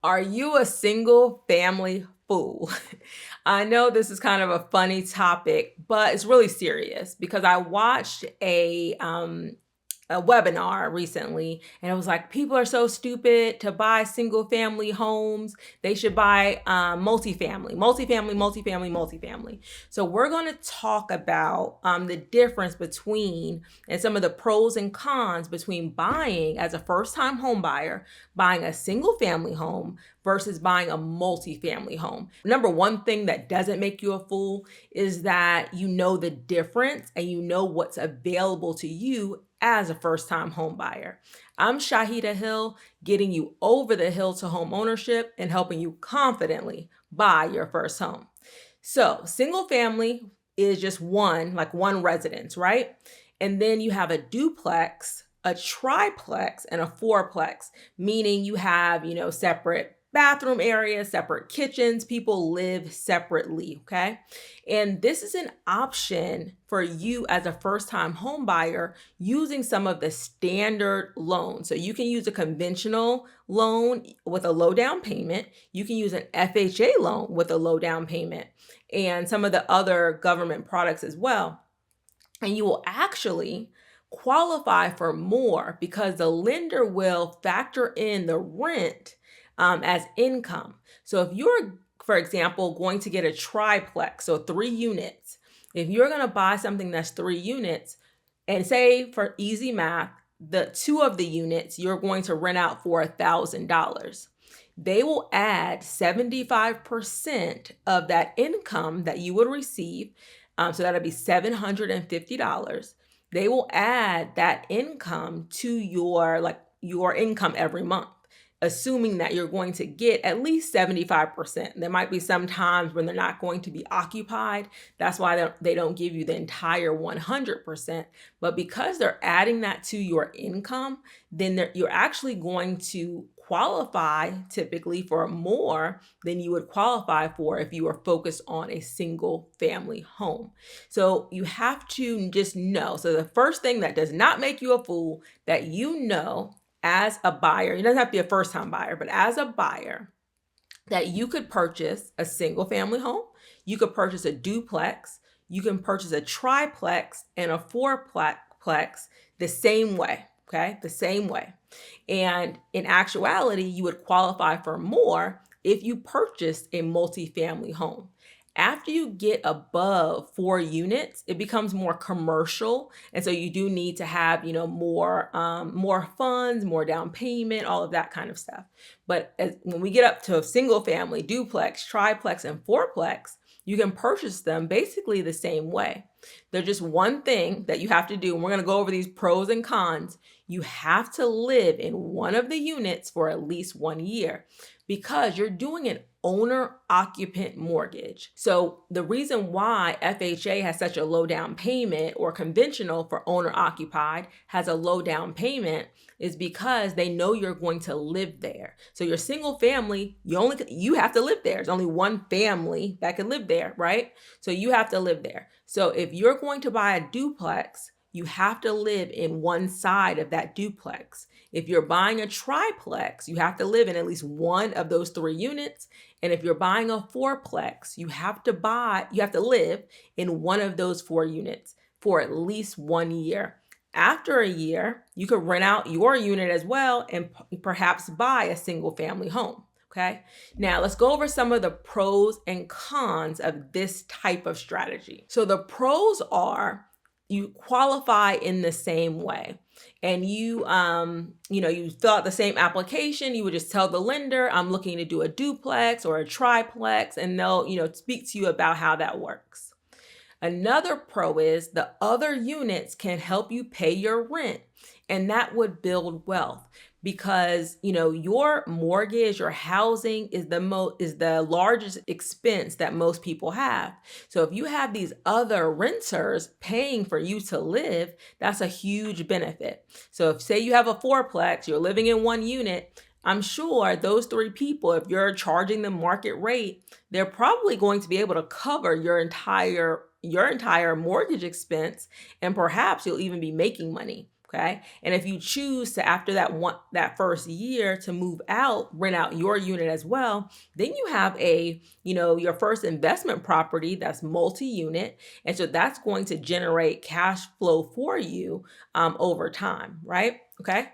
Are you a single family fool? I know this is kind of a funny topic, but it's really serious because I watched a webinar recently, and it was like people are so stupid to buy single family homes. They should buy multifamily. So we're going to talk about the difference between and some of the pros and cons between buying as a first time home buyer, buying a single family home versus buying a multifamily home. Number one thing that doesn't make you a fool is that you know the difference and you know what's available to you as a first time home buyer. I'm Shaheedah Hill, getting you over the hill to home ownership and helping you confidently buy your first home. So, single family is just one residence, right? And then you have a duplex, a triplex, and a fourplex, meaning you have, separate bathroom areas, separate kitchens. People live separately, okay? And this is an option for you as a first-time home buyer using some of the standard loans. So you can use a conventional loan with a low down payment. You can use an FHA loan with a low down payment and some of the other government products as well. And you will actually qualify for more because the lender will factor in the rent as income. So if you're, for example, going to get a triplex, so 3 units, if you're going to buy something that's 3 units, and say for easy math, the two of the units you're going to rent out for $1,000, they will add 75% of that income that you would receive. So that'll be $750. They will add that income to your income every month, assuming that you're going to get at least 75%. There might be some times when they're not going to be occupied. That's why they don't give you the entire 100%. But because they're adding that to your income, then you're actually going to qualify typically for more than you would qualify for if you were focused on a single family home. So you have to just know. So the first thing that does not make you a fool, that you know as a buyer, it doesn't have to be a first time buyer, but as a buyer, that you could purchase a single family home, you could purchase a duplex, you can purchase a triplex and a fourplex the same way, okay? The same way. And in actuality, you would qualify for more if you purchased a multifamily home. After you get above 4 units, it becomes more commercial, and so you do need to have, more funds, more down payment, all of that kind of stuff. But when we get up to a single family, duplex, triplex, and fourplex, you can purchase them basically the same way. There's just one thing that you have to do, and we're going to go over these pros and cons. You have to live in one of the units for at least 1 year because you're doing an owner occupant mortgage. So the reason why FHA has such a low down payment, or conventional for owner occupied has a low down payment, is because they know you're going to live there. So your single family, you have to live there. There's only one family that can live there, right? So you have to live there. So if you're going to buy a duplex, you have to live in one side of that duplex. If you're buying a triplex, you have to live in at least one of those 3 units. And if you're buying a fourplex, you have to live in one of those 4 units for at least 1 year. After a year, you could rent out your unit as well and perhaps buy a single family home. Okay. Now let's go over some of the pros and cons of this type of strategy. So the pros are you qualify in the same way, and you fill out the same application. You would just tell the lender, I'm looking to do a duplex or a triplex, and they'll, speak to you about how that works. Another pro is the other units can help you pay your rent, and that would build wealth because your mortgage, your housing is the largest expense that most people have. So if you have these other renters paying for you to live, that's a huge benefit. So if, say, you have a fourplex, you're living in 1 unit, I'm sure those 3 people, if you're charging them market rate, they're probably going to be able to cover your entire mortgage expense, and perhaps you'll even be making money. Okay. And if you choose to, after that first year, to move out, rent out your unit as well, then you have your first investment property that's multi-unit. And so that's going to generate cash flow for you over time, right? Okay.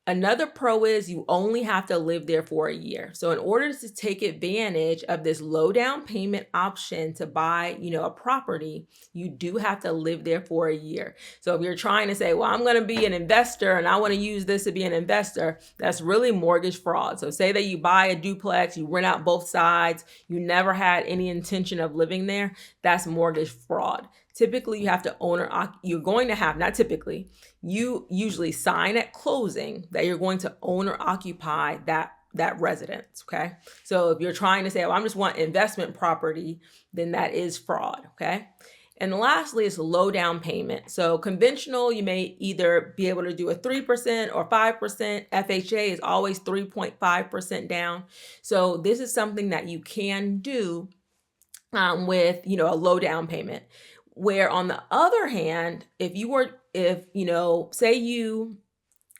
Another pro is you only have to live there for a year. So in order to take advantage of this low down payment option to buy, a property, you do have to live there for a year. So if you're trying to say, well, I'm going to be an investor and I want to use this to be an investor, that's really mortgage fraud. So say that you buy a duplex, you rent out both sides, you never had any intention of living there, that's mortgage fraud. Typically, you have to you're going to have, not typically, you usually sign at closing that you're going to own or occupy that residence, okay? So if you're trying to say, well, I just want investment property, then that is fraud, okay? And lastly is low down payment. So conventional, you may either be able to do a 3% or 5%. FHA is always 3.5% down. So this is something that you can do with, a low down payment. Where on the other hand, if say you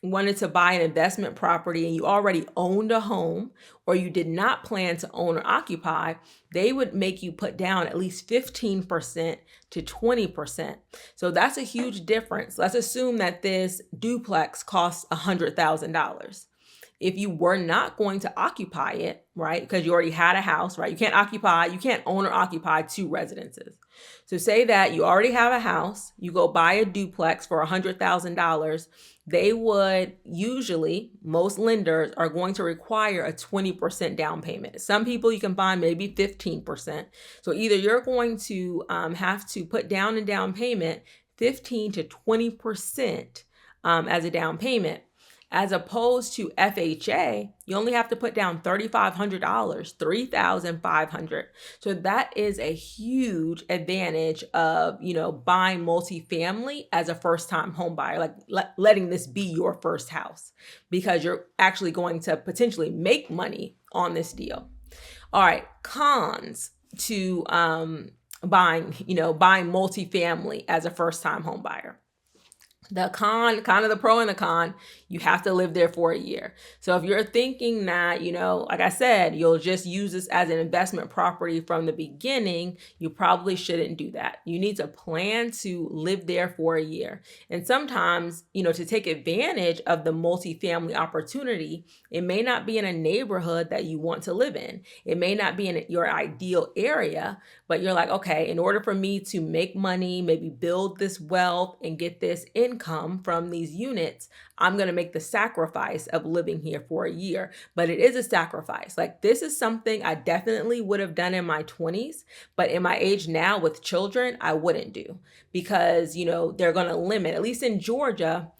wanted to buy an investment property and you already owned a home or you did not plan to own or occupy, they would make you put down at least 15% to 20%. So that's a huge difference. Let's assume that this duplex costs $100,000. If you were not going to occupy it, right, because you already had a house, right, you can't own or occupy two residences. So say that you already have a house, you go buy a duplex for $100,000, they would usually, most lenders are going to require a 20% down payment. Some people you can find maybe 15%. So either you're going to have to put down a down payment 15 to 20% as a down payment. As opposed to FHA, you only have to put down $3,500, $3,500. So that is a huge advantage of, buying multifamily as a first-time home buyer, like letting this be your first house, because you're actually going to potentially make money on this deal. All right, cons to buying multifamily as a first-time home buyer. The con, kind of the pro and the con, you have to live there for a year. So if you're thinking that, like I said, you'll just use this as an investment property from the beginning, you probably shouldn't do that. You need to plan to live there for a year. And sometimes, to take advantage of the multifamily opportunity, it may not be in a neighborhood that you want to live in. It may not be in your ideal area, but you're like, okay, in order for me to make money, maybe build this wealth and get this income from these units, I'm going to make the sacrifice of living here for a year. But it is a sacrifice. Like, this is something I definitely would have done in my 20s, but in my age now with children, I wouldn't do, because, they're going to limit, at least in Georgia,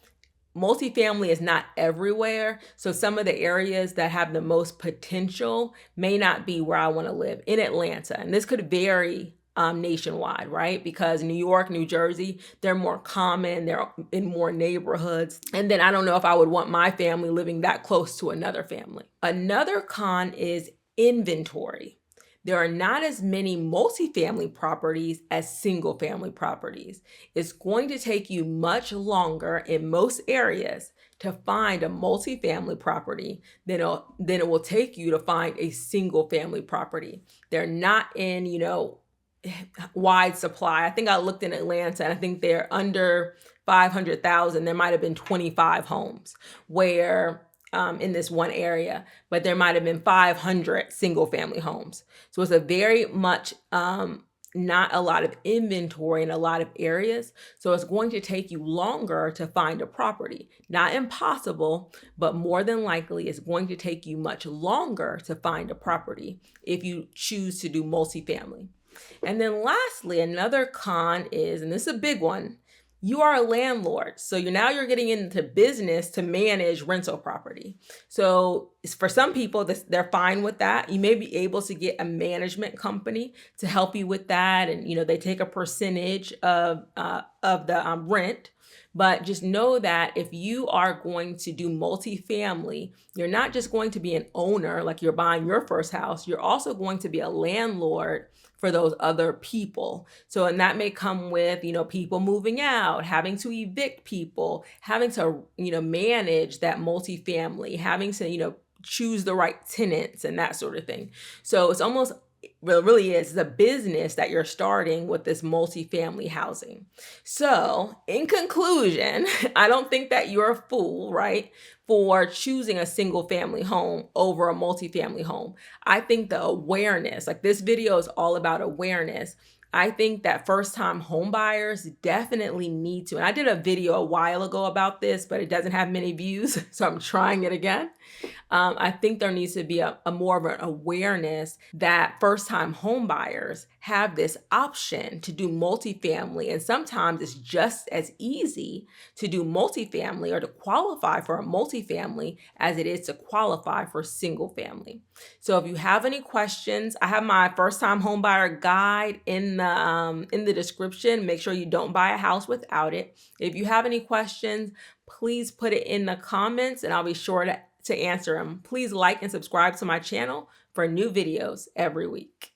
multifamily is not everywhere. So some of the areas that have the most potential may not be where I want to live in Atlanta. And this could vary nationwide, right? Because New York, New Jersey, they're more common, they're in more neighborhoods. And then I don't know if I would want my family living that close to another family. Another con is inventory. There are not as many multifamily properties as single family properties. It's going to take you much longer in most areas to find a multifamily property than it will take you to find a single family property. They're not in, wide supply. I think I looked in Atlanta and I think they're under 500,000. There might have been 25 homes where in this one area, but there might have been 500 single family homes. So it's a very much not a lot of inventory in a lot of areas. So it's going to take you longer to find a property. Not impossible, but more than likely it's going to take you much longer to find a property if you choose to do multifamily. And then lastly, another con is, and this is a big one, you are a landlord. So you're getting into business to manage rental property. So for some people, they're fine with that. You may be able to get a management company to help you with that. And, they take a percentage of the rent. But just know that if you are going to do multifamily, you're not just going to be an owner, like you're buying your first house, you're also going to be a landlord for those other people. So, and that may come with, people moving out, having to evict people, having to, manage that multifamily, having to, choose the right tenants and that sort of thing. So it's almost, well, it really is the business that you're starting with this multifamily housing. So, in conclusion, I don't think that you're a fool, right, for choosing a single family home over a multifamily home. I think the awareness, like this video is all about awareness. I think that first time home buyers definitely need to. And I did a video a while ago about this, but it doesn't have many views. So I'm trying it again. I think there needs to be a more of an awareness that first time home buyers have this option to do multifamily. And sometimes it's just as easy to do multifamily or to qualify for a multifamily as it is to qualify for single family. So if you have any questions, I have my first time home buyer guide in the description. Make sure you don't buy a house without it. If you have any questions, please put it in the comments and I'll be sure to answer them. Please like and subscribe to my channel for new videos every week.